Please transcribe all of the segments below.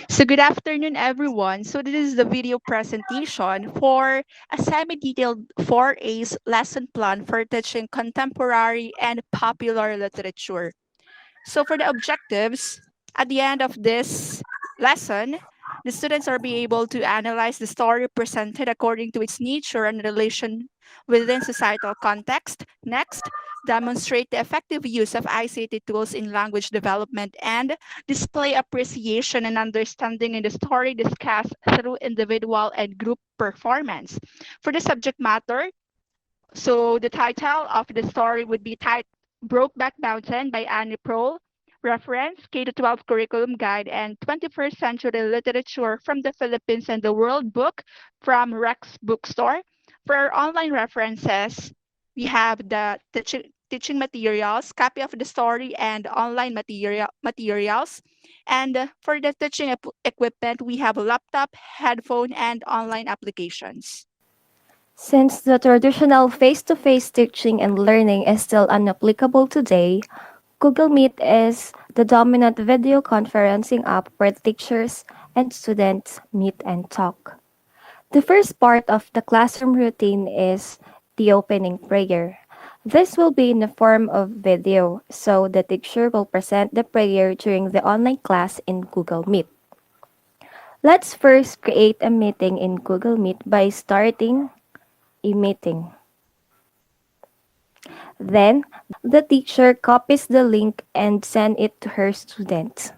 So good afternoon, everyone. So this is the video presentation for a semi-detailed 4A's lesson plan for teaching contemporary and popular literature. So for the objectives, at the end of this lesson, the students are be able to analyze the story presented according to its nature and relation within societal context. Next, demonstrate the effective use of ICT tools in language development and display appreciation and understanding in the story discussed through individual and group performance. For the subject matter, so the title of the story would be Brokeback Mountain by Annie Proulx. Reference K-12 Curriculum Guide and 21st Century Literature from the Philippines and the World Book from Rex Bookstore. For our online references, we have the teaching materials, copy of the story, and online materials. And for the teaching equipment, we have a laptop, headphone, and online applications. Since the traditional face-to-face teaching and learning is still unapplicable today, Google Meet is the dominant video conferencing app where teachers and students meet and talk. The first part of the classroom routine is the opening prayer. This will be in the form of video, so the teacher will present the prayer during the online class in Google Meet. Let's first create a meeting in Google Meet by starting a meeting. Then, the teacher copies the link and sends it to her students.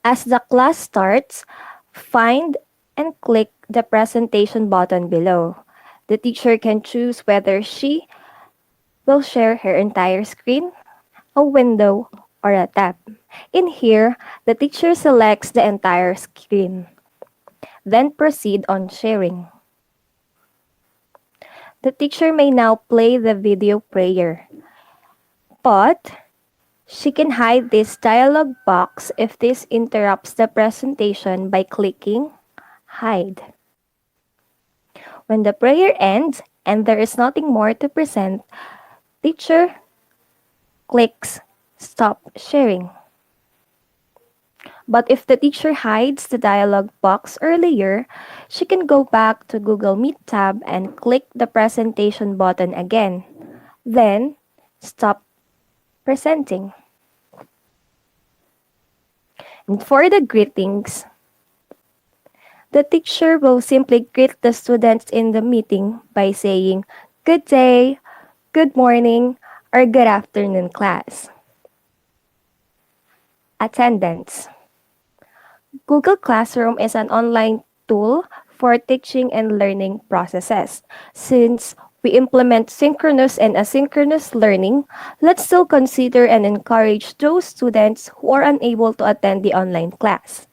As the class starts, find and click the presentation button below. The teacher can choose whether she will share her entire screen, a window, or a tab. In here, the teacher selects the entire screen. Then proceed on sharing. The teacher may now play the video prayer, but she can hide this dialog box if this interrupts the presentation by clicking Hide. When the prayer ends and there is nothing more to present, teacher clicks Stop Sharing. But if the teacher hides the dialog box earlier, she can go back to Google Meet tab and click the presentation button again. Then, stop presenting. And for the greetings, the teacher will simply greet the students in the meeting by saying, "Good day," "Good morning," or "Good afternoon, class." Attendance. Google Classroom is an online tool for teaching and learning processes. Since we implement synchronous and asynchronous learning, let's still consider and encourage those students who are unable to attend the online class.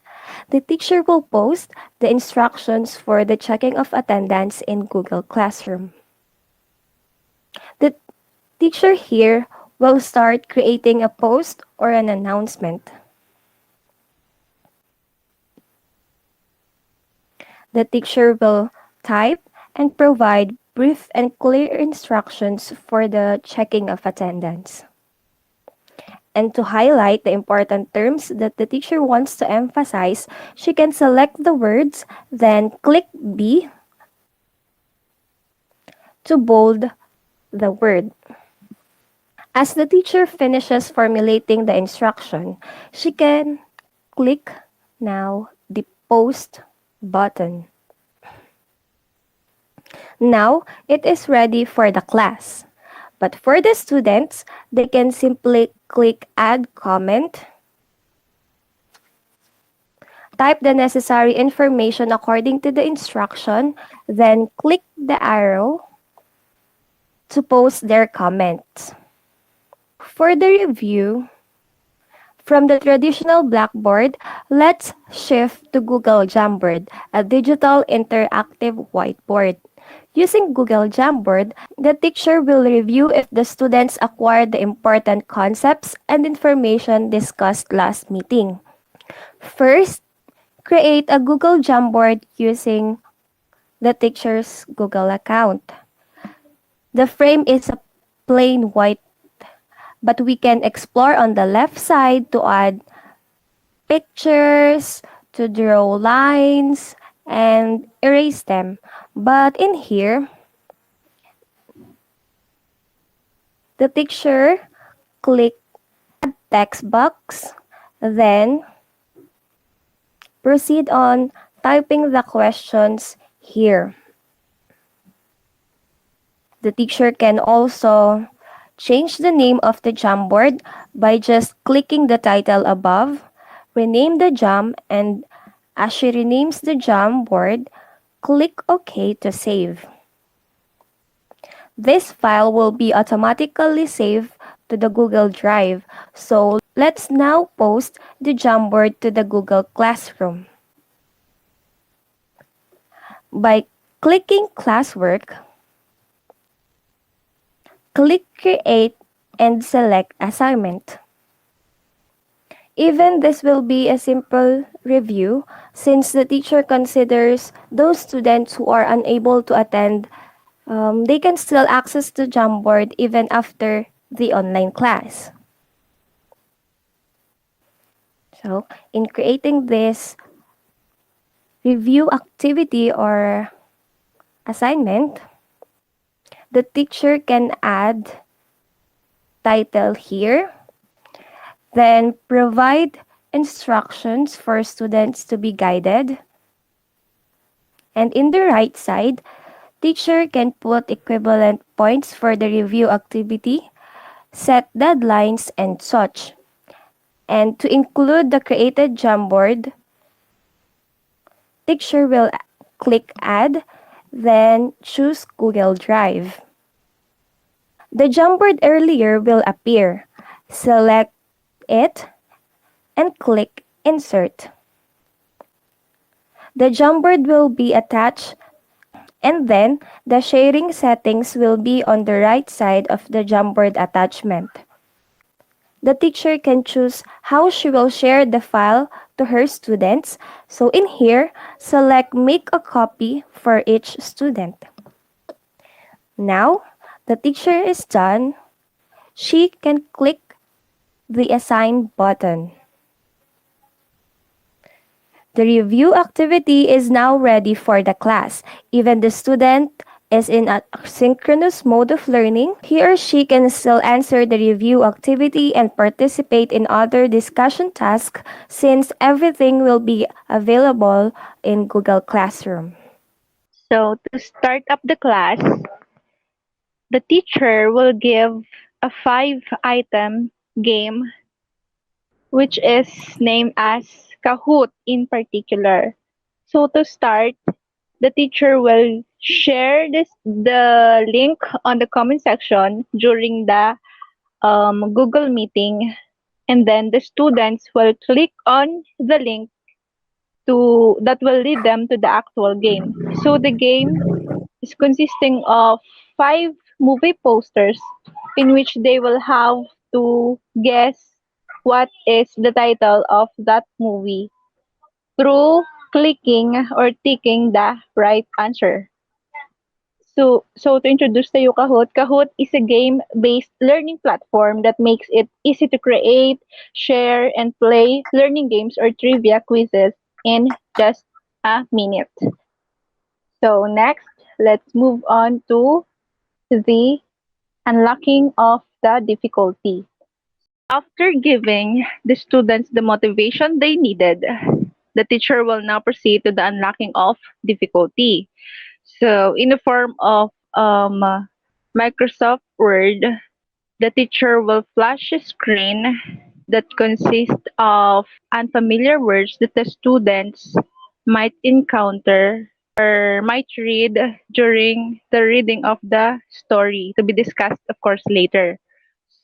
The teacher will post the instructions for the checking of attendance in Google Classroom. The teacher here will start creating a post or an announcement. The teacher will type and provide brief and clear instructions for the checking of attendance. And to highlight the important terms that the teacher wants to emphasize, she can select the words, then click B to bold the word. As the teacher finishes formulating the instruction, she can click now the Post button. Now, it is ready for the class. But for the students, they can simply click Add Comment, type the necessary information according to the instruction, then click the arrow to post their comments. For the review, from the traditional Blackboard, let's shift to Google Jamboard, a digital interactive whiteboard. Using Google Jamboard, the teacher will review if the students acquired the important concepts and information discussed last meeting. First, create a Google Jamboard using the teacher's Google account. The frame is a plain white, but we can explore on the left side to add pictures, to draw lines and erase them. But in here, the teacher click text box, then proceed on typing the questions here. The teacher can also change the name of the Jamboard by just clicking the title above, rename the Jam, and as she renames the Jamboard, click OK to save. This file will be automatically saved to the Google Drive. So let's now post the Jamboard to the Google Classroom. By clicking Classwork, click Create and select Assignment. Even this will be a simple review since the teacher considers those students who are unable to attend, they can still access the Jamboard even after the online class. So, in creating this review activity or assignment, the teacher can add title here, then provide instructions for students to be guided. And in the right side, teacher can put equivalent points for the review activity, set deadlines, and such. And to include the created Jamboard, teacher will click Add, then choose Google Drive. The Jamboard earlier will appear. Select it and click Insert. The Jamboard will be attached and then the sharing settings will be on the right side of the Jamboard attachment. The teacher can choose how she will share the file to her students. So in here, select Make a copy for each student. Now, the teacher is done. She can click the Assign button. The review activity is now ready for the class. Even the student is in a synchronous mode of learning, he or she can still answer the review activity and participate in other discussion tasks since everything will be available in Google Classroom. So to start up the class, the teacher will give a 5-item game which is named as Kahoot in particular. So to start, the teacher will share the link on the comment section during the Google meeting, and then the students will click on the link that will lead them to the actual game. So the game is consisting of 5 movie posters in which they will have to guess what is the title of that movie through clicking or ticking the right answer. So to introduce to you Kahoot, Kahoot is a game-based learning platform that makes it easy to create, share, and play learning games or trivia quizzes in just a minute. So next, let's move on to the unlocking of the difficulty. After giving the students the motivation they needed, the teacher will now proceed to the unlocking of difficulty. So, in the form of Microsoft Word, the teacher will flash a screen that consists of unfamiliar words that the students might encounter or might read during the reading of the story to be discussed, of course, later.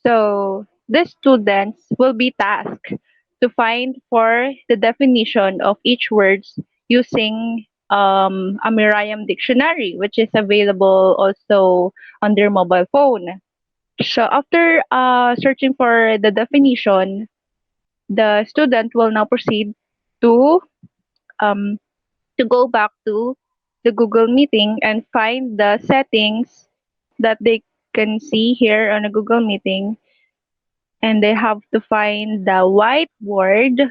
So the students will be tasked to find for the definition of each words using a Merriam dictionary, which is available also on their mobile phone. So after searching for the definition, the student will now proceed to um, to go back to the Google Meeting and find the settings that they can see here on a Google Meeting, and they have to find the whiteboard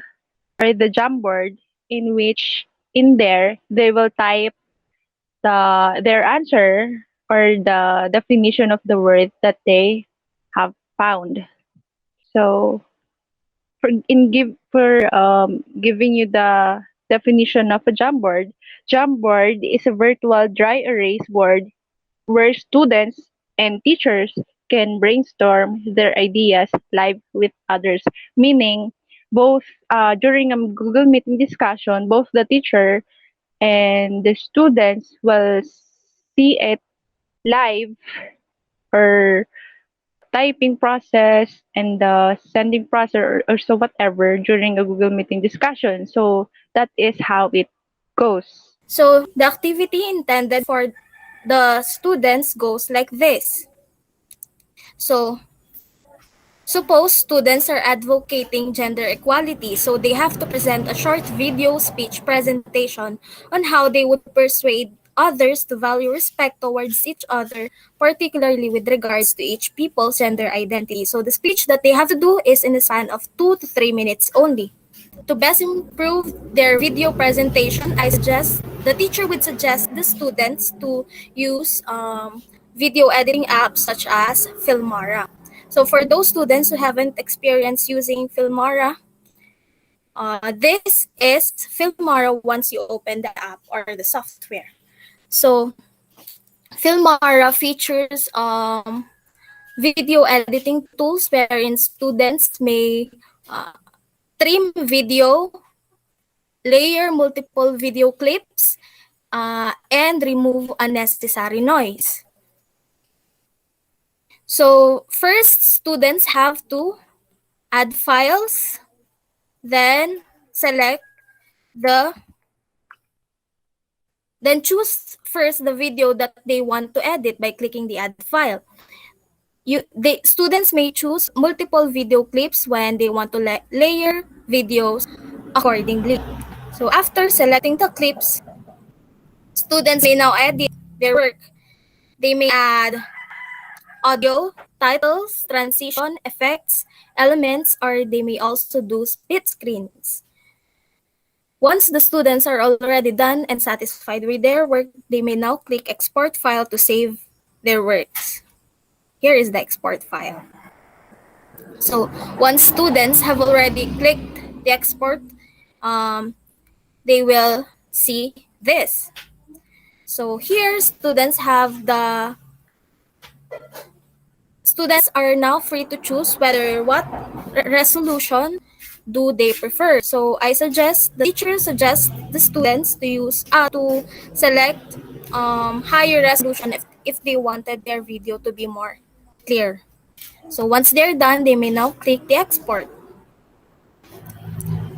or the Jamboard in which in there they will type their answer or the definition of the word that they have found. So for giving you the definition of a Jamboard, Jamboard is a virtual dry erase board where students and teachers can brainstorm their ideas live with others, meaning both during a Google Meeting discussion, both the teacher and the students will see it live or typing process and the sending process or so whatever during a Google Meeting discussion. So that is how it goes. So the activity intended for the students goes like this. So suppose students are advocating gender equality, so they have to present a short video speech presentation on how they would persuade others to value respect towards each other, particularly with regards to each people's gender identity. So the speech that they have to do is in a span of 2 to 3 minutes only. To best improve their video presentation, I suggest the teacher would suggest the students to use video editing apps such as Filmora. So for those students who haven't experienced using Filmora, this is Filmora once you open the app or the software. So Filmora features video editing tools wherein students may trim video, layer multiple video clips, and remove unnecessary noise. So first, students have to add files, then select the, then choose first the video that they want to edit by clicking the add file. Students may choose multiple video clips when they want to layer videos accordingly. So after selecting the clips, students may now edit their work. They may add audio, titles, transition, effects, elements, or they may also do split screens. Once the students are already done and satisfied with their work, they may now click export file to save their works. Here is the export file. So once students have already clicked the export, they will see this. So here students are now free to choose whether what resolution do they prefer. So the teacher suggests the students to use to select higher resolution if they wanted their video to be more clear. So once they're done, they may now click the export.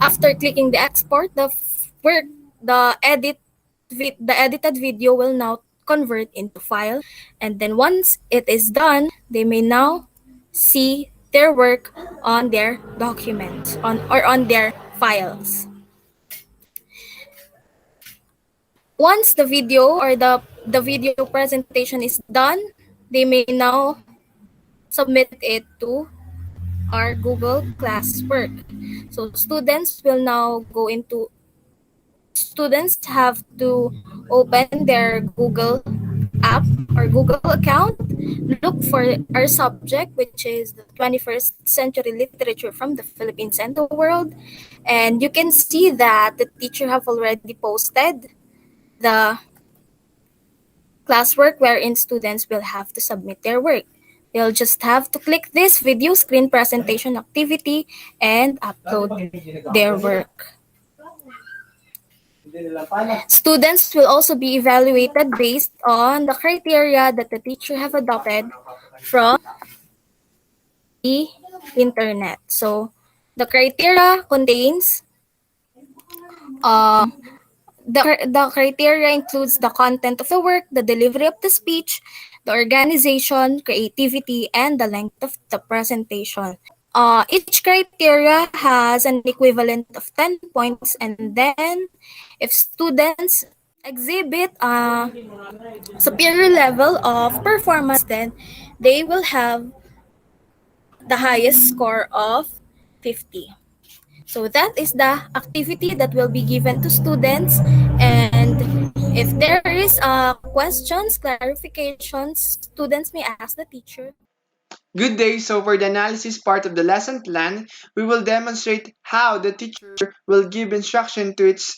After clicking the export, the edited video will now convert into file, and then once it is done, they may now see their work on their documents on their files. Once the video or the video presentation is done, they may now submit it to our Google Classwork. So students have to open their Google app or Google account, look for our subject, which is the 21st century literature from the Philippines and the world. And you can see that the teacher have already posted the classwork wherein students will have to submit their work. They'll just have to click this video screen presentation activity and upload their work. Students will also be evaluated based on the criteria that the teacher have adopted from the internet. So the criteria contains the criteria includes the content of the work, the delivery of the speech, the organization, creativity, and the length of the presentation. Each criteria has an equivalent of 10 points, and then if students exhibit a superior level of performance, then they will have the highest score of 50. So that is the activity that will be given to students. And if there is questions, clarifications, students may ask the teacher. Good day. So for the analysis part of the lesson plan, we will demonstrate how the teacher will give instruction to its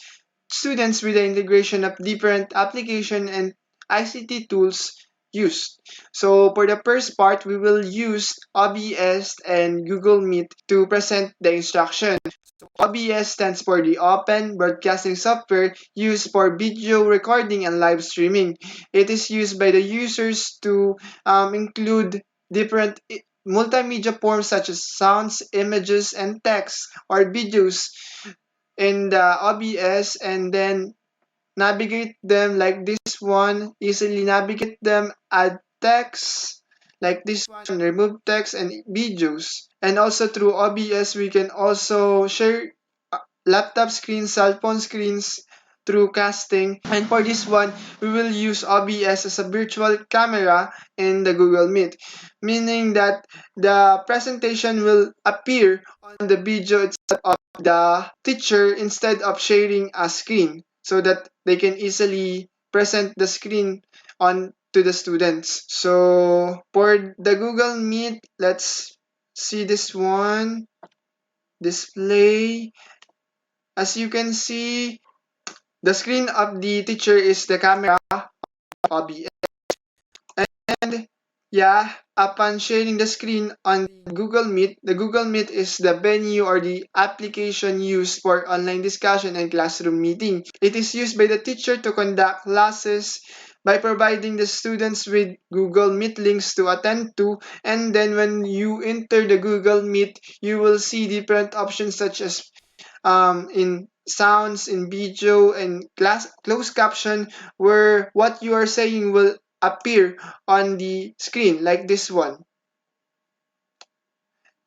students with the integration of different application and ICT tools used. So for the first part, we will use OBS and Google Meet to present the instruction. OBS stands for the Open Broadcasting Software used for video recording and live streaming. It is used by the users to include different multimedia forms such as sounds, images, and text or videos in the OBS and then navigate them like this one, easily navigate them, add text like this one, remove text and videos. And also through OBS, we can also share laptop screens, cell phone screens through casting. And for this one, we will use OBS as a virtual camera in the Google Meet, meaning that the presentation will appear on the video itself of the teacher instead of sharing a screen so that they can easily present the screen on to the students. So for the Google Meet, let's see this one. Display. As you can see, the screen of the teacher is the camera OBS. And yeah, upon sharing the screen on Google Meet, the Google Meet is the venue or the application used for online discussion and classroom meeting. It is used by the teacher to conduct classes by providing the students with Google Meet links to attend to, and then when you enter the Google Meet, you will see different options such as in sounds, in video, and closed caption, where what you are saying will appear on the screen like this one.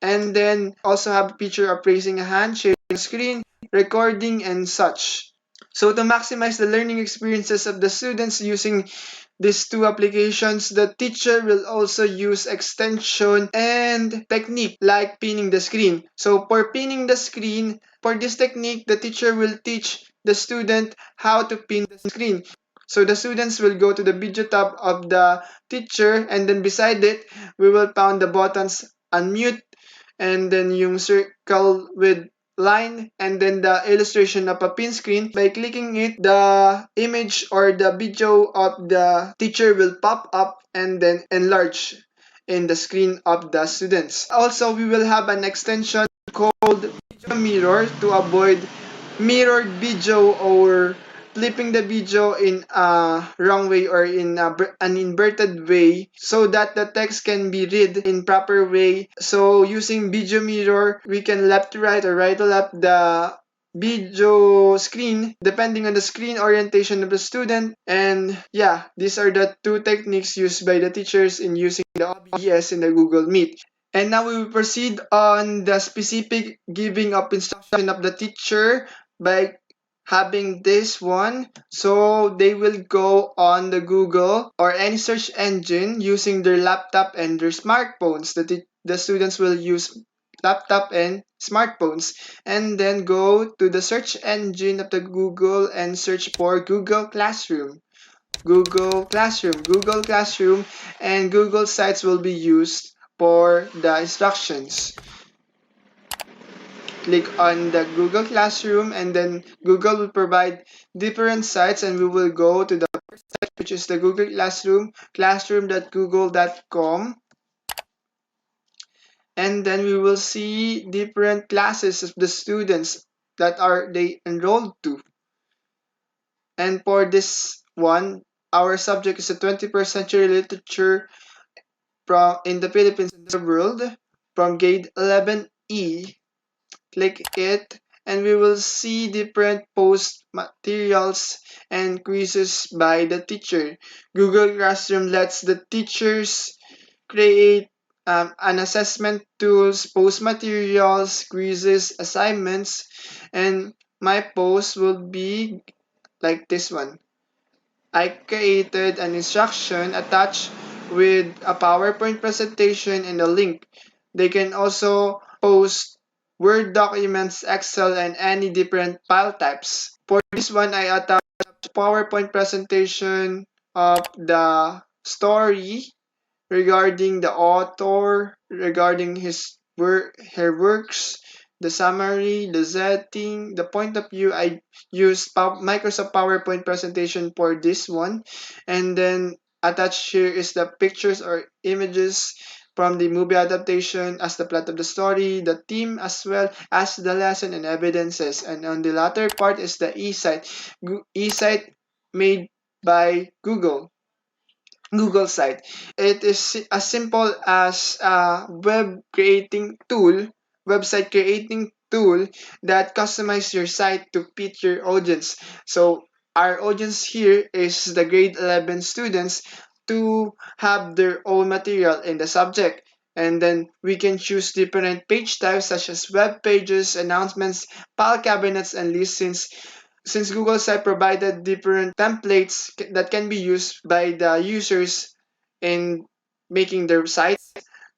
And then also have a feature of raising a hand, sharing the screen, recording, and such. So to maximize the learning experiences of the students using these two applications, the teacher will also use extension and technique like pinning the screen. So for pinning the screen, for this technique, the teacher will teach the student how to pin the screen. So the students will go to the video tab of the teacher and then beside it, we will found the buttons unmute and then yung circle with line and then the illustration of a pin screen. By clicking it, the image or the video of the teacher will pop up and then enlarge in the screen of the students. Also, we will have an extension called video mirror to avoid mirrored video or flipping the video in a wrong way or in an inverted way so that the text can be read in proper way. So using video mirror, we can left to right or right to left the video screen depending on the screen orientation of the student. And yeah, these are the two techniques used by the teachers in using the OBS in the Google Meet. And now we will proceed on the specific giving of instruction of the teacher by having this one. So they will go on the Google or any search engine using their laptop and their smartphones. The students will use laptop and smartphones and then go to the search engine of the Google and search for Google Classroom. Google Classroom, Google Classroom, and Google Sites will be used for the instructions. Click on the Google Classroom and then Google will provide different sites and we will go to the first site which is the Google Classroom, classroom.google.com, and then we will see different classes of the students that are they enrolled to. And for this one, our subject is the 21st century literature from in the Philippines and the world from grade 11E. Click it and we will see different post materials and quizzes by the teacher. Google Classroom lets the teachers create an assessment tools, post materials, quizzes, assignments, and my post will be like this one. I created an instruction attached with a PowerPoint presentation and a link. They can also post Word documents, Excel, and any different file types. For this one, I attached PowerPoint presentation of the story regarding the author, regarding his work, her works, the summary, the setting, the point of view. I used Microsoft PowerPoint presentation for this one, and then attached here is the pictures or images from the movie adaptation as the plot of the story, the theme as well as the lesson and evidences. And on the latter part is the e-site. E-site made by Google site. It is as simple as a website creating tool that customize your site to fit your audience. So our audience here is the grade 11 students to have their own material in the subject. And then we can choose different page types such as web pages, announcements, file cabinets, and lists since Google Site provided different templates that can be used by the users in making their site.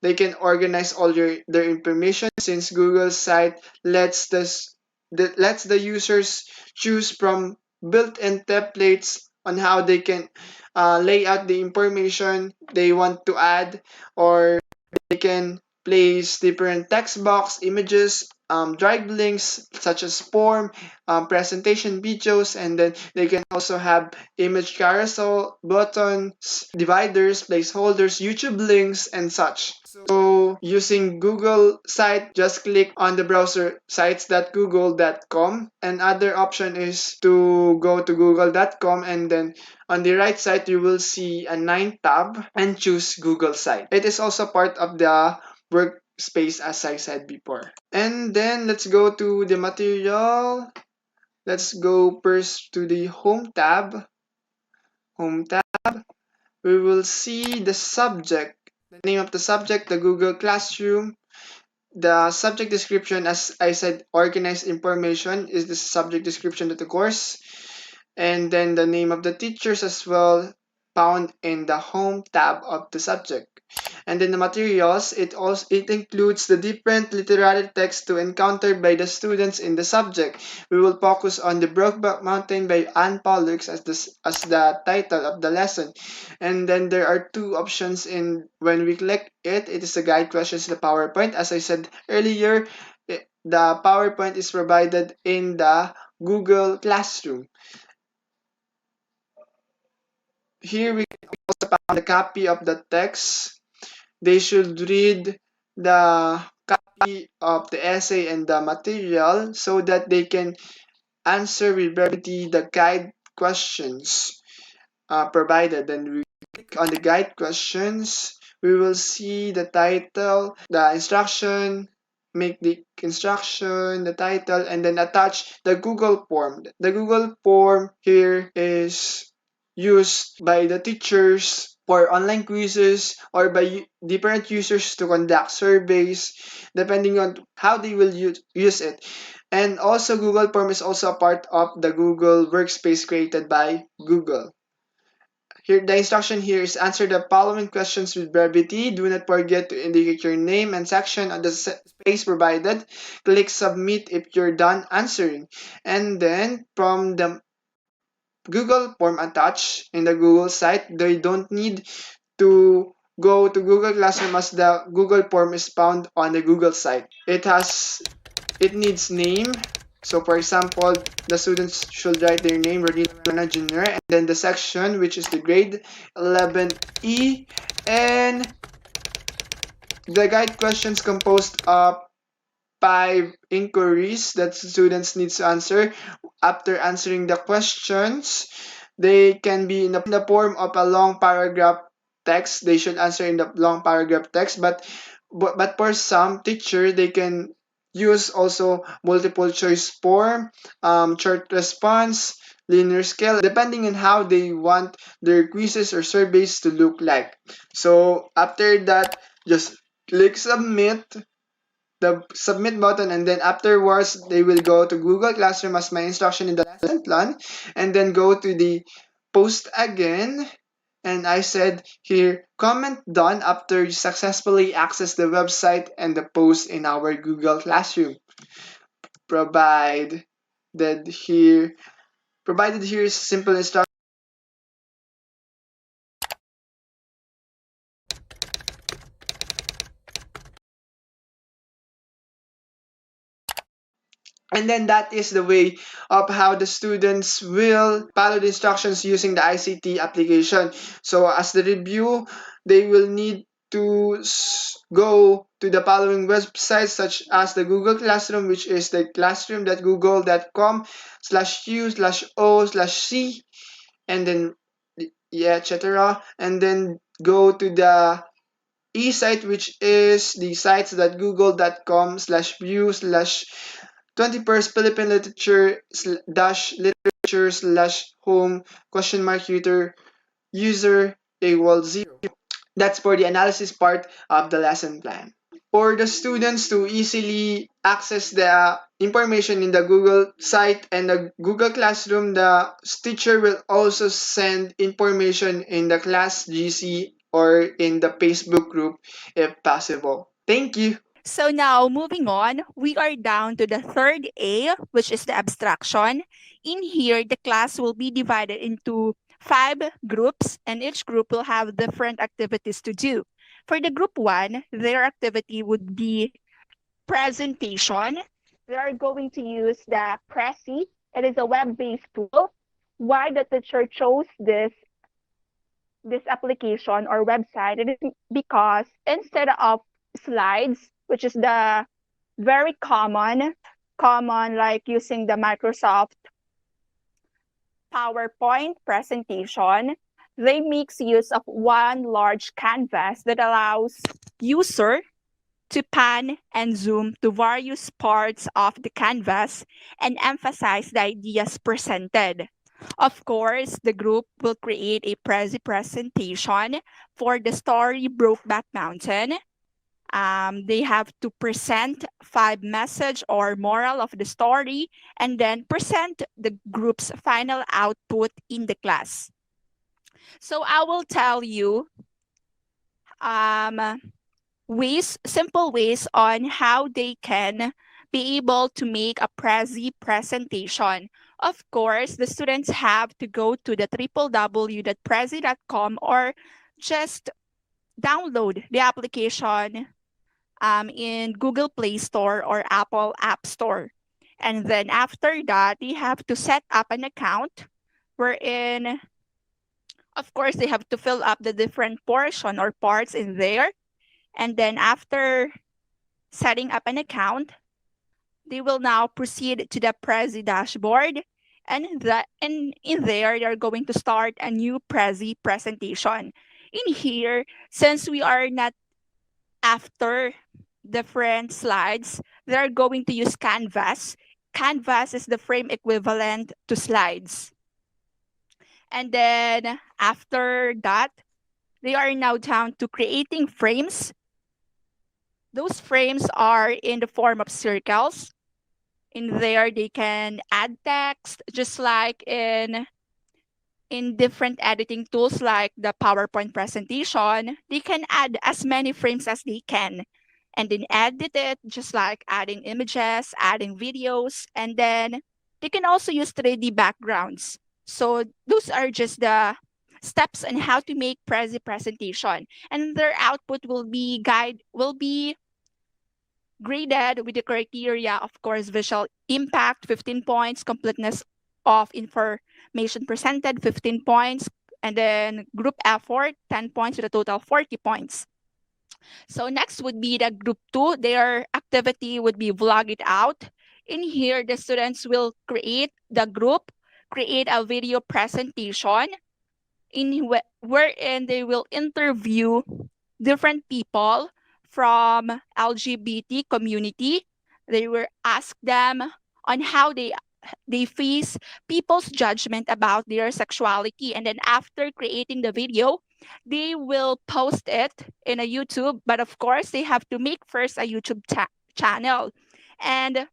They can organize all their information since Google Site lets the users choose from built-in templates on how they can lay out the information they want to add, or they can place different text box, images, drive links such as form, presentation videos, and then they can also have image carousel, buttons, dividers, placeholders, YouTube links, and such. So using Google site, just click on the browser sites.google.com. Another option is to go to google.com, and then on the right side you will see a 9 tab and choose Google site. It is also part of the workspace as I said before. And then let's go to the material. Let's go first to the home tab. Home tab. We will see the subject. The name of the subject, the Google Classroom. The subject description, as I said, organized information is the subject description of the course. And then the name of the teachers as well, found in the home tab of the subject. And then the materials, it includes the different literary texts to encounter by the students in the subject. We will focus on the Brokeback Mountain by Anne Pollux as the title of the lesson. And then there are two options in when we click it. It is the guide questions, the PowerPoint. As I said earlier, the PowerPoint is provided in the Google Classroom. Here we also found a copy of the text. They should read the copy of the essay and the material so that they can answer with brevity the guide questions provided. Then we click on the guide questions. We will see the title, the instruction, make the instruction, the title, and then attach the Google form. The Google form here is used by the teachers for online quizzes or by different users to conduct surveys depending on how they will use it. And also Google Form is also a part of the Google Workspace created by Google. Here, the instruction here is answer the following questions with brevity. Do not forget to indicate your name and section on the space provided. Click submit if you're done answering. And then from the Google form attached in the Google site, they don't need to go to Google Classroom as the Google form is found on the Google site. It needs name. So for example, the students should write their name, Rodina Jr., and then the section, which is the grade 11E, and the guide questions composed of 5 inquiries that students need to answer. After answering the questions, they can be in the form of a long paragraph text. They should answer in the long paragraph text, but for some teacher, they can use also multiple choice form, short response, linear scale, depending on how they want their quizzes or surveys to look like. So after that, just click submit, the submit button, and then afterwards they will go to Google Classroom as my instruction in the lesson plan, and then go to the post again. And I said here, comment done after you successfully access the website and the post in our Google Classroom. provided here provided here is simple instruction. And then that is the way of how the students will follow the instructions using the ICT application. So as the review, they will need to go to the following websites such as the Google Classroom, which is the classroom.google.com/u/o/c, and then yeah, etc. And then go to the e-site, which is the sites.google.com/view/21st Philippine literature dash literature slash home question mark user equals 0. That's for the analysis part of the lesson plan. For the students to easily access the information in the Google site and the Google Classroom, the teacher will also send information in the class GC or in the Facebook group if possible. Thank you. So now moving on, we are down to the third A, which is the abstraction. In here, the class will be divided into 5 groups, and each group will have different activities to do. For the group 1, their activity would be presentation. They are going to use the Prezi. It is a web-based tool. Why the teacher chose this application or website? It is because instead of slides, which is the very common like using the Microsoft PowerPoint presentation, they makes use of one large canvas that allows user to pan and zoom to various parts of the canvas and emphasize the ideas presented. Of course, the group will create a Prezi presentation for the story Brokeback Mountain. They have to present 5 message or moral of the story and then present the group's final output in the class. So I will tell you simple ways on how they can be able to make a Prezi presentation. Of course, the students have to go to the www.prezi.com or just download the application in Google Play Store or Apple App Store. And then after that, they have to set up an account wherein, of course, they have to fill up the different portion or parts in there. And then after setting up an account, they will now proceed to the Prezi Dashboard. And in there, they're going to start a new Prezi presentation. In here, since we are not after different slides, they're going to use Canvas. Canvas is the frame equivalent to slides. And then after that, they are now down to creating frames. Those frames are in the form of circles. In there, they can add text, just like in different editing tools like the PowerPoint presentation. They can add as many frames as they can and then edit it, just like adding images, adding videos, and then they can also use 3D backgrounds. So those are just the steps on how to make Prezi presentation. And their output will be graded with the criteria, of course, visual impact, 15 points, completeness of information presented, 15 points, and then group effort, 10 points with a total 40 points. So next would be the group 2. Their activity would be vlog it out. In here, the students will create a video presentation wherein they will interview different people from LGBT community. They will ask them on how they face people's judgment about their sexuality. And then after creating the video, they will post it in a YouTube. But of course, they have to make first a YouTube channel. And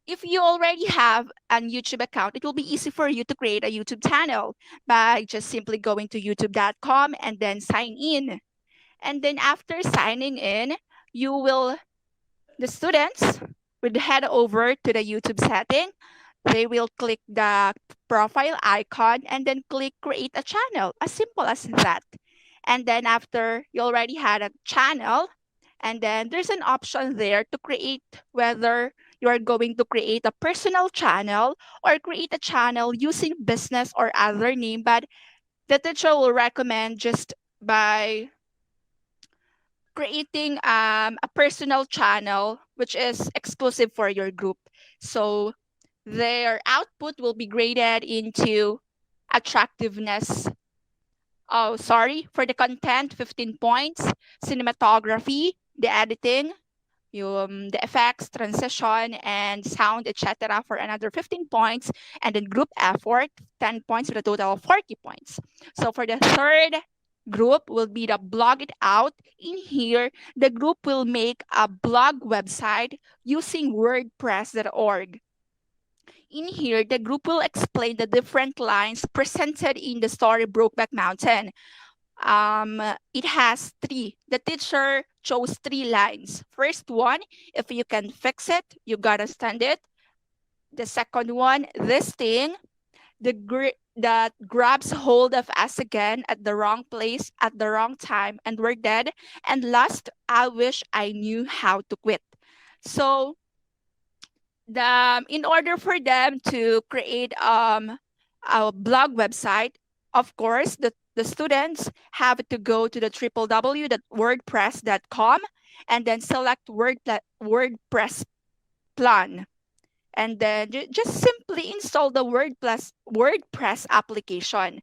if you already have a YouTube account, it will be easy for you to create a YouTube channel by just simply going to youtube.com and then sign in. And then after signing in, the students would head over to the YouTube setting. They will click the profile icon and then click create a channel. As simple as that. And then after you already had a channel, and then there's an option there to create whether you are going to create a personal channel or create a channel using business or other name. But the teacher will recommend just by creating a personal channel which is exclusive for your group. So their output will be graded into attractiveness. Oh, sorry, for the content, 15 points. Cinematography, the editing, the effects, transition, and sound, etc. for another 15 points. And then group effort, 10 points with a total of 40 points. So for the third group will be the blog it out. In here, the group will make a blog website using wordpress.org. In here, the group will explain the different lines presented in the story Brokeback Mountain. It has 3. The teacher chose 3 lines. First one, if you can fix it, you gotta stand it. The second one, this thing, that grabs hold of us again at the wrong place at the wrong time and we're dead. And last, I wish I knew how to quit. So in order for them to create a blog website, of course, the students have to go to the www.wordpress.com and then select WordPress plan. And then just simply install the WordPress application.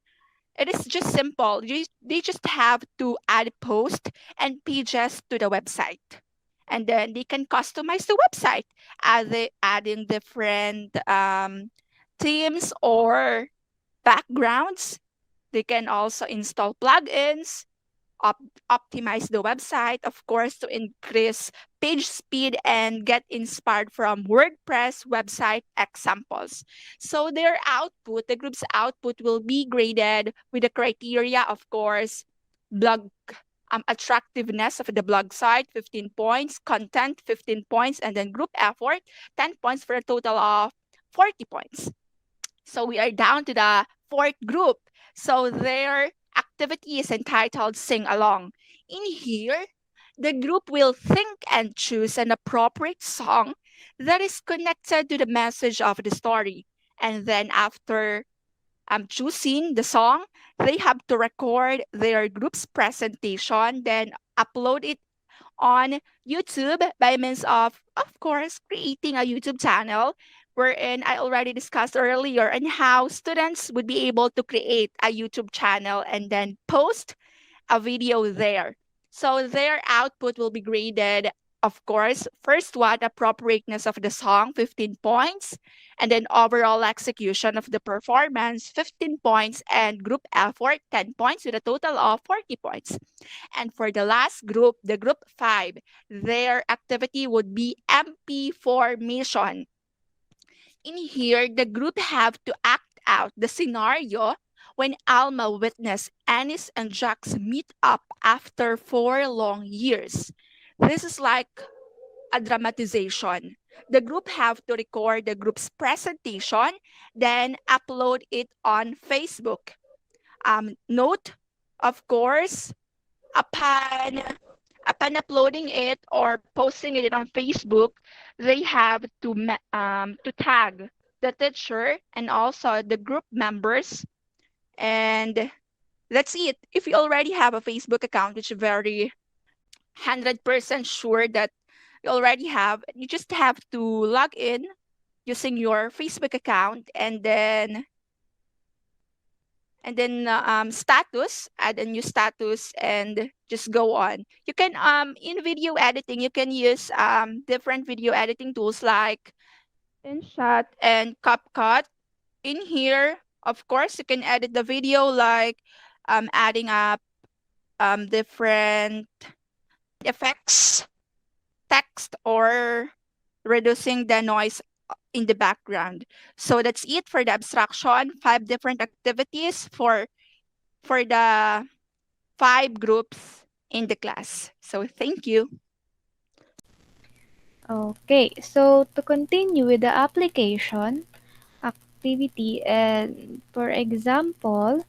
It is just simple. They just have to add post and pages to the website. And then they can customize the website, adding different themes or backgrounds. They can also install plugins, optimize the website, of course, to increase page speed and get inspired from WordPress website examples. So their output, the group's output will be graded with the criteria, of course, blog attractiveness of the blog site, 15 points, content, 15 points, and then group effort, 10 points for a total of 40 points. So we are down to the 4th group. So their activity is entitled Sing Along. In here, the group will think and choose an appropriate song that is connected to the message of the story. And then after choosing the song, they have to record their group's presentation, then upload it on YouTube by means of course, creating a YouTube channel wherein I already discussed earlier on how students would be able to create a YouTube channel and then post a video there. So their output will be graded, of course, first one, appropriateness of the song, 15 points, and then overall execution of the performance, 15 points, and group effort, 10 points, with a total of 40 points. And for the last group, the group 5, their activity would be MP formation. In here, the group have to act out the scenario when Alma witnessed Anis and Jack's meet up after 4 long years. This is like a dramatization. The group have to record the group's presentation, then upload it on Facebook. Note, of course, upon uploading it or posting it on Facebook, they have to tag the teacher and also the group members. And that's it. If you already have a Facebook account, which is very 100% sure that you already have, you just have to log in using your Facebook account and then status, add a new status and just go on. You can in video editing, you can use different video editing tools like InShot and CapCut. In here, of course, you can edit the video like adding up different effects, text, or reducing the noise in the background. So that's it for the abstraction, 5 different activities for the 5 groups in the class. So thank you. Okay, so to continue with the application activity, and for example,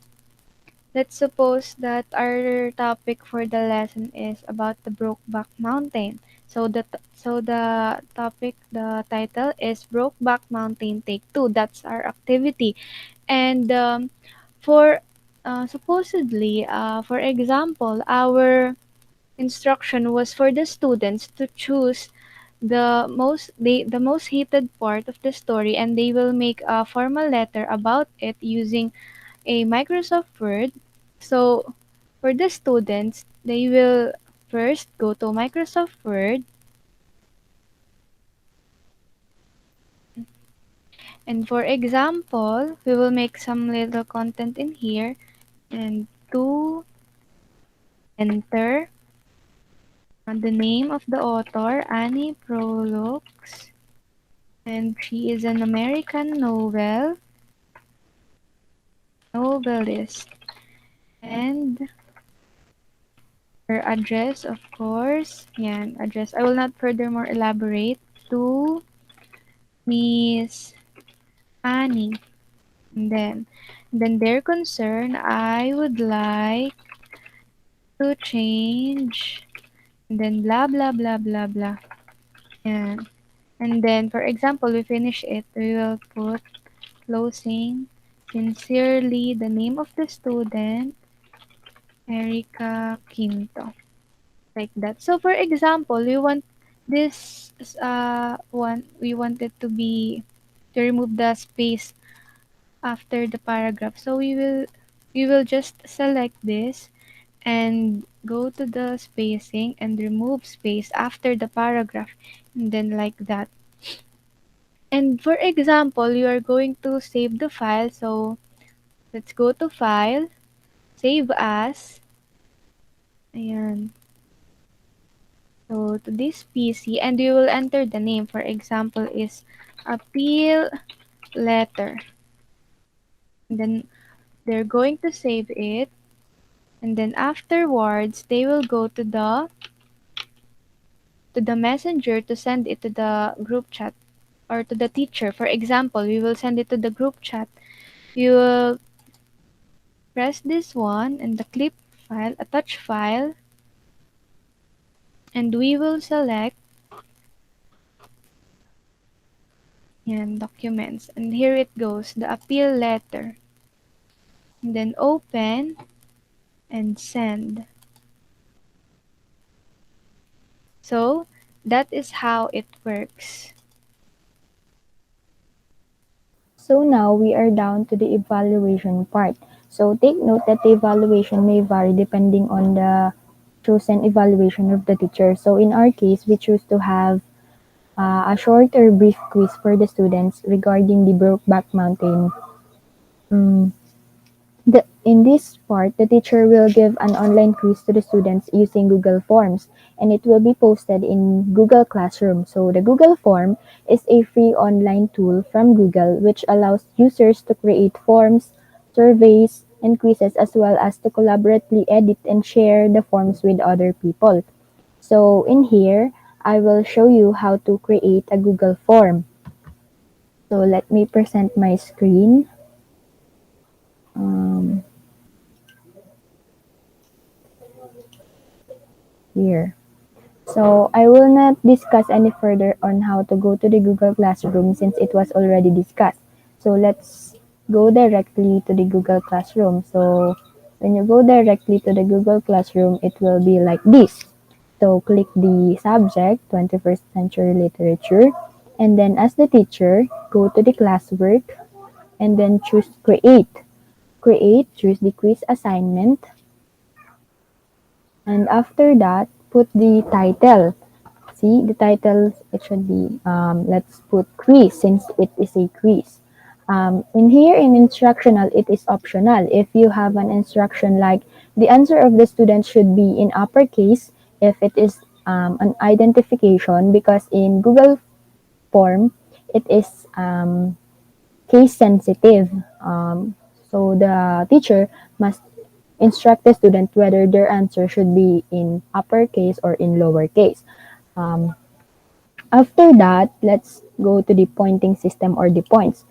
let's suppose that our topic for the lesson is about the Brokeback Mountain. The title is Brokeback Mountain Take Two. That's our activity, and for supposedly, for example, our instruction was for the students to choose the most hated part of the story, and they will make a formal letter about it using a Microsoft Word. So for the students, they will first go to Microsoft Word, and for example, we will make some little content in here, and to enter the name of the author, Annie Prolux, and she is an American novelist, and her address, of course, yan, address. I will not furthermore elaborate. To Miss Annie. And then their concern, I would like to change, and then blah blah blah blah blah. Yan. And then, for example, we finish it, we will put closing, sincerely, the name of the student, Erica Quinto. Like that. So, for example, we want this we want it to remove the space after the paragraph. So we will just select this and go to the spacing and remove space after the paragraph, and then like that. And for example, you are going to save the file. So let's go to file, save as. Ayan. So to this PC, and you will enter the name. For example, is appeal letter. And then they're going to save it, and then afterwards they will go to the messenger to send it to the group chat or to the teacher. For example, we will send it to the group chat. You will press this one and the clip file, attach file, and we will select yan, documents, and here it goes, the appeal letter, and then open and send. So that is how it works. So now we are down to the evaluation part. So take note that the evaluation may vary depending on the chosen evaluation of the teacher. So in our case, we choose to have a short or brief quiz for the students regarding the Brokeback Mountain. Mm, in this part, the teacher will give an online quiz to the students using Google Forms, and it will be posted in Google Classroom. So the Google Form is a free online tool from Google which allows users to create forms, surveys, and quizzes, as well as to collaboratively edit and share the forms with other people. So in here, I will show you how to create a Google Form. So let me present my screen. Um, Here. So I will not discuss any further on how to go to the Google Classroom since it was already discussed. So let's go directly to the Google Classroom. So when you go directly to the Google Classroom, it will be like this. So click the subject, 21st Century Literature, and then as the teacher, go to the classwork, and then choose Create. Create, choose the quiz assignment, and after that, put the title. See, the title, it should be, let's put quiz since it is a quiz. In here, in instructional, it is optional. If you have an instruction like the answer of the student should be in uppercase, if it is an identification, because in Google form, it is case sensitive. So the teacher must instruct the student whether their answer should be in uppercase or in lowercase. Um, After that, let's go to the pointing system or the points.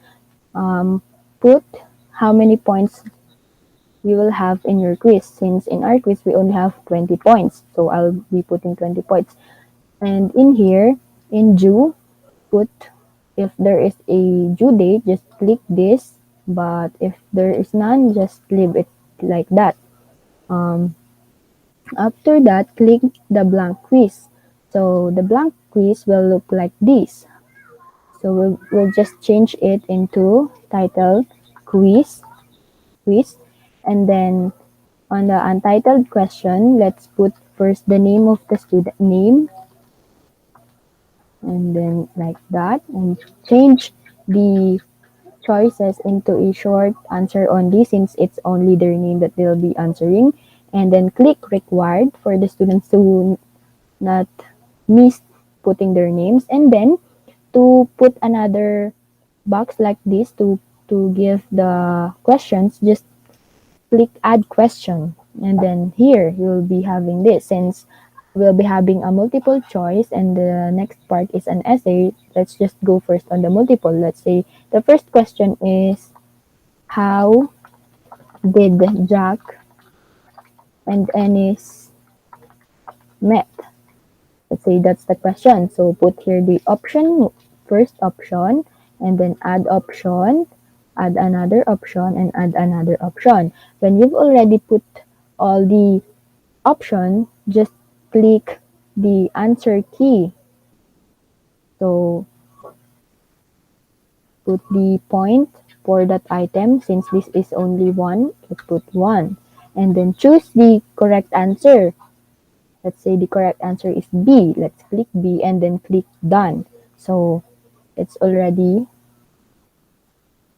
Um, Put how many points you will have in your quiz. Since in our quiz, we only have 20 points. So I'll be putting 20 points. And in here, in due, put if there is a due date, just click this. But if there is none, just leave it like that. Um, After that, click the blank quiz. So the blank quiz will look like this. So we'll just change it into title quiz. And then on the untitled question, let's put first the name of the student name and then like that and change the choices into a short answer only since it's only their name that they'll be answering and then click required for the students to not miss putting their names and then to put another box like this to give the questions just click add question and then here you'll be having this since we'll be having a multiple choice and the next part is an essay. Let's just go first on the multiple. Let's say the first question is how did Jack and Ennis met? Let's say that's the question. So put here the option, first option, and then add option, add another option, and add another option. When you've already put all the option, just click the answer key. So put the point for that item since this is only one, let's put 1. And then choose the correct answer. Let's say the correct answer is B. Let's click B and then click done. So it's already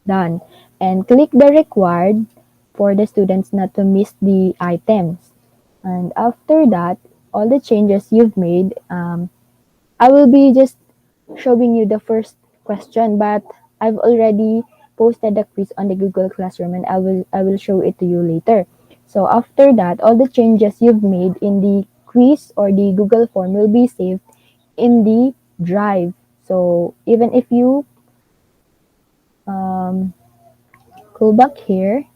done. And click the required for the students not to miss the items. And after that, all the changes you've made, I will be just showing you the first question, but I've already posted the quiz on the Google Classroom and I will show it to you later. So after that, all the changes you've made in the quiz or the Google form will be saved in the drive. So even if you go back here,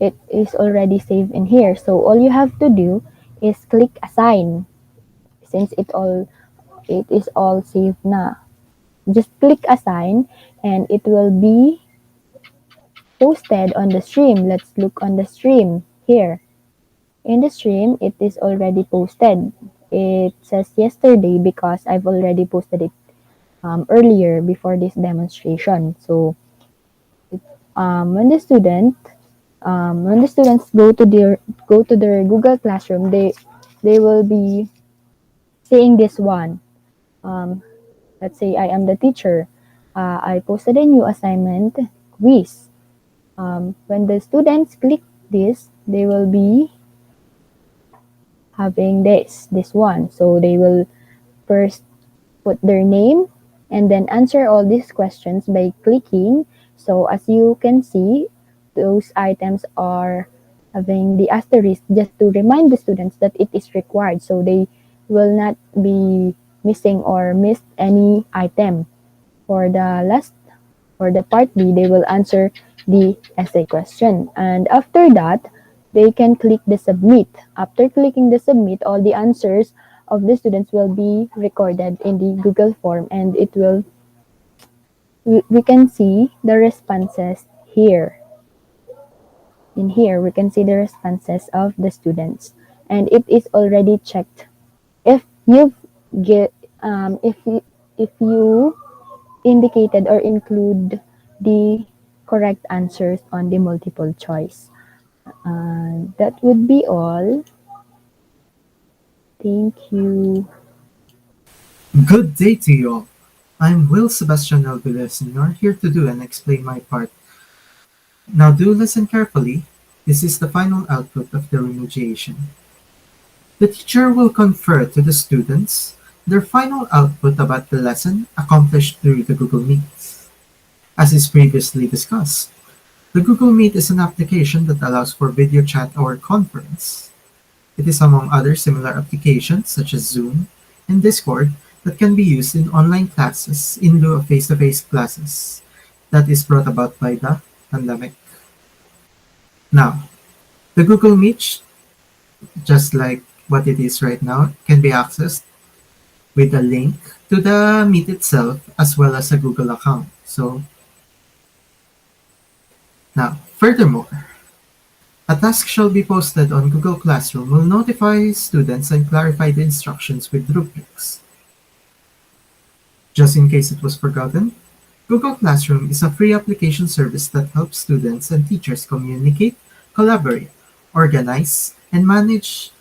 it is already saved in here. So all you have to do is click assign since it is all saved na. Just click assign and it will be posted on the stream. Let's look on the stream here. In the stream, it is already posted. It says yesterday because I've already posted it earlier before this demonstration. So when the students go to their Google Classroom, they will be seeing this one. Um, let's say I am the teacher. I posted a new assignment quiz. When the students click this, they will be having this one. So they will first put their name and then answer all these questions by clicking. So as you can see, those items are having the asterisk just to remind the students that it is required. So they will not be missing or missed any item. For the part B, they will answer the essay question. And after that, they can click the submit. After clicking the submit, all the answers of the students will be recorded in the Google form and we can see the responses here. In here, we can see the responses of the students and it is already checked. If you've get if you indicated or include the correct answers on the multiple choice. That would be all. Thank you. Good day to you all. I'm Will Sebastian Alvarez and you're here to do and explain my part. Now do listen carefully. This is the final output of the remediation. The teacher will confer to the students their final output about the lesson accomplished through the Google Meet. As is previously discussed, the Google Meet is an application that allows for video chat or conference. It is among other similar applications such as Zoom and Discord that can be used in online classes in lieu of face-to-face classes that is brought about by the pandemic. Now, the Google Meet, just like what it is right now, can be accessed with a link to the Meet itself as well as a Google account. So, now, furthermore, a task shall be posted on Google Classroom will notify students and clarify the instructions with rubrics. Just in case it was forgotten, Google Classroom is a free application service that helps students and teachers communicate, collaborate, organize, and manage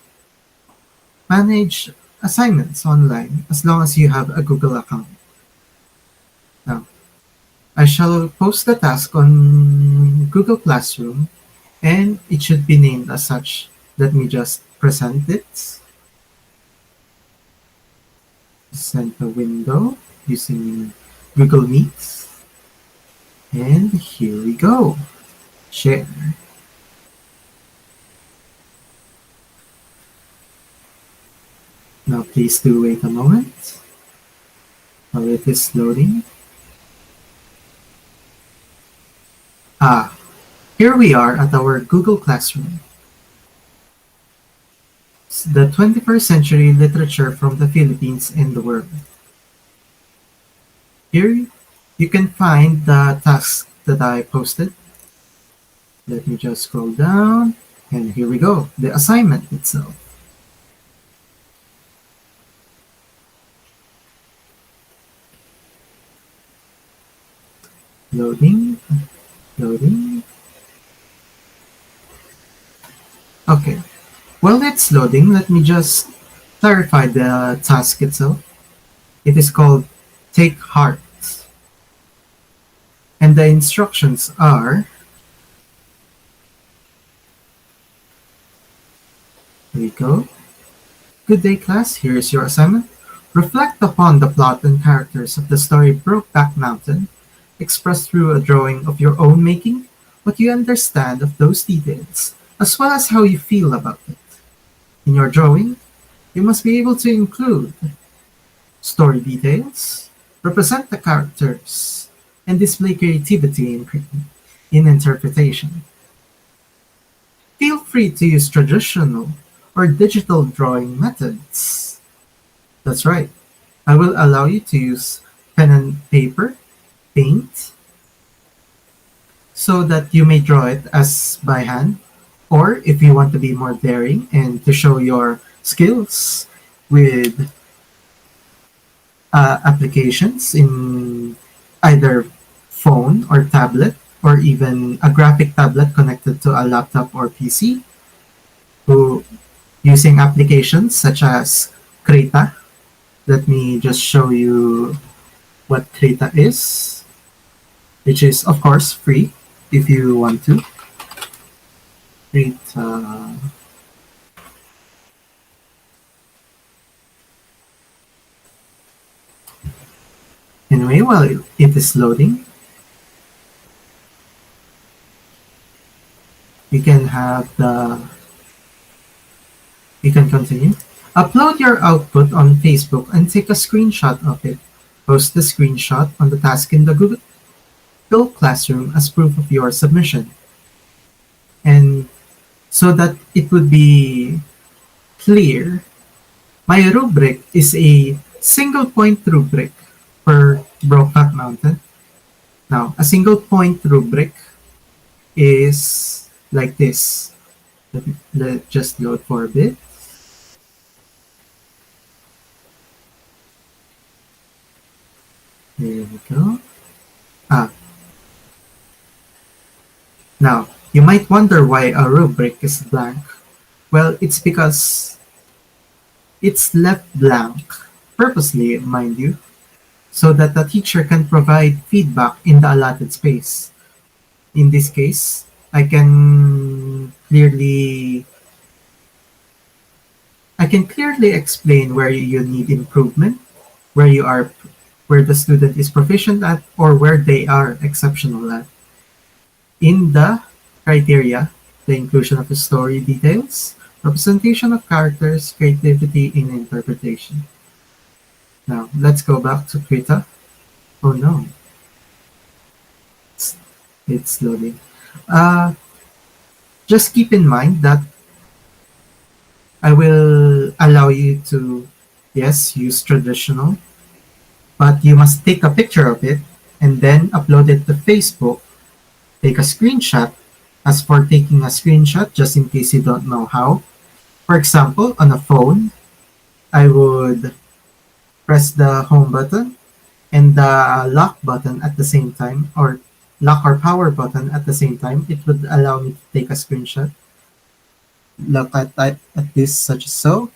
assignments online as long as you have a Google account. Now, I shall post the task on Google Classroom and it should be named as such. Let me just present it. Present the window using Google Meet. And here we go. Share. Now please do wait a moment while it is loading. Here we are at our Google Classroom. It's the 21st century literature from the Philippines and the world. Here you can find the task that I posted. Let me just scroll down and here we go, the assignment itself. Loading. Okay, while it's loading, let me just clarify the task itself. It is called Take Heart. And the instructions are, here we go. Good day, class. Here is your assignment. Reflect upon the plot and characters of the story Brokeback Mountain. Express through a drawing of your own making what you understand of those details, as well as how you feel about it. In your drawing, you must be able to include story details, represent the characters, and display creativity in interpretation. Feel free to use traditional or digital drawing methods. That's right. I will allow you to use pen and paper, paint, so that you may draw it as by hand, or if you want to be more daring and to show your skills with applications in either phone or tablet, or even a graphic tablet connected to a laptop or PC, who using applications such as Krita. Let me just show you what Krita is, which is of course free if you want to. Krita. Anyway, while it is loading, you can continue. Upload your output on Facebook and take a screenshot of it. Post the screenshot on the task in the Google Classroom as proof of your submission. And so that it would be clear, my rubric is a single point rubric per Brokeback Mountain. Now, a single point rubric is like this. Let just load for a bit. There we go. Now, you might wonder why a rubric is blank. Well, it's because it's left blank, purposely, mind you, so that the teacher can provide feedback in the allotted space. In this case, I can clearly explain where you need improvement, where the student is proficient at, or where they are exceptional at. In the criteria, the inclusion of the story details, representation of characters, creativity in interpretation. Now, let's go back to Krita. Oh no, it's loading. Uh, just keep in mind that I will allow you to, yes, use traditional, but you must take a picture of it and then upload it to Facebook. Take a screenshot. As for taking a screenshot, just in case you don't know how, for example, on a phone, I would press the home button and the lock button at the same time, or lock or power button at the same time. It would allow me to take a screenshot. Look at this such as so.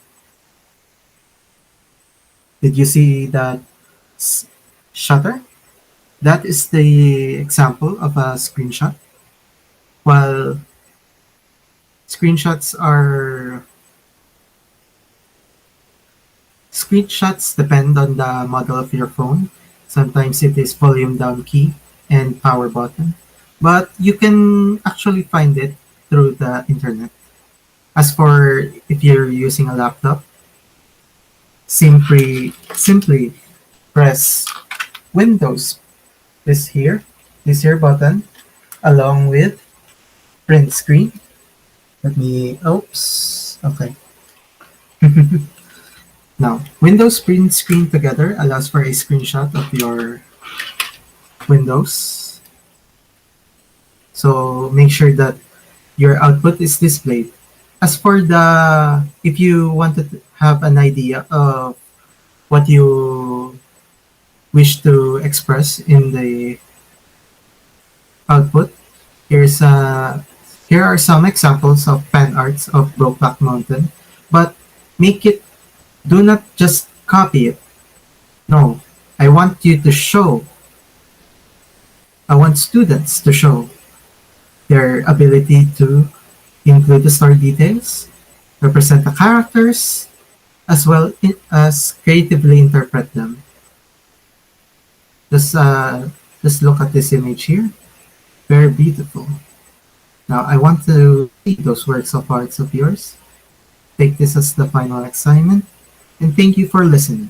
Did you see that shutter? That is the example of a screenshot. While screenshots are screenshots depend on the model of your phone. Sometimes it is volume down key and power button, but you can actually find it through the internet. As for if you're using a laptop, simply press Windows, this here button, along with print screen. Oops, okay. Now, Windows print screen together allows for a screenshot of your Windows. So make sure that your output is displayed. As for if you wanted to have an idea of what you wish to express in the output, here's here are some examples of fan arts of Brokeback Mountain, but make it, do not just copy it. No, I want you to show, I want students to show their ability to include the story details, represent the characters, as well as creatively interpret them. Just look at this image here. Very beautiful. Now I want to see those works of arts of yours. Take this as the final assignment, and thank you for listening.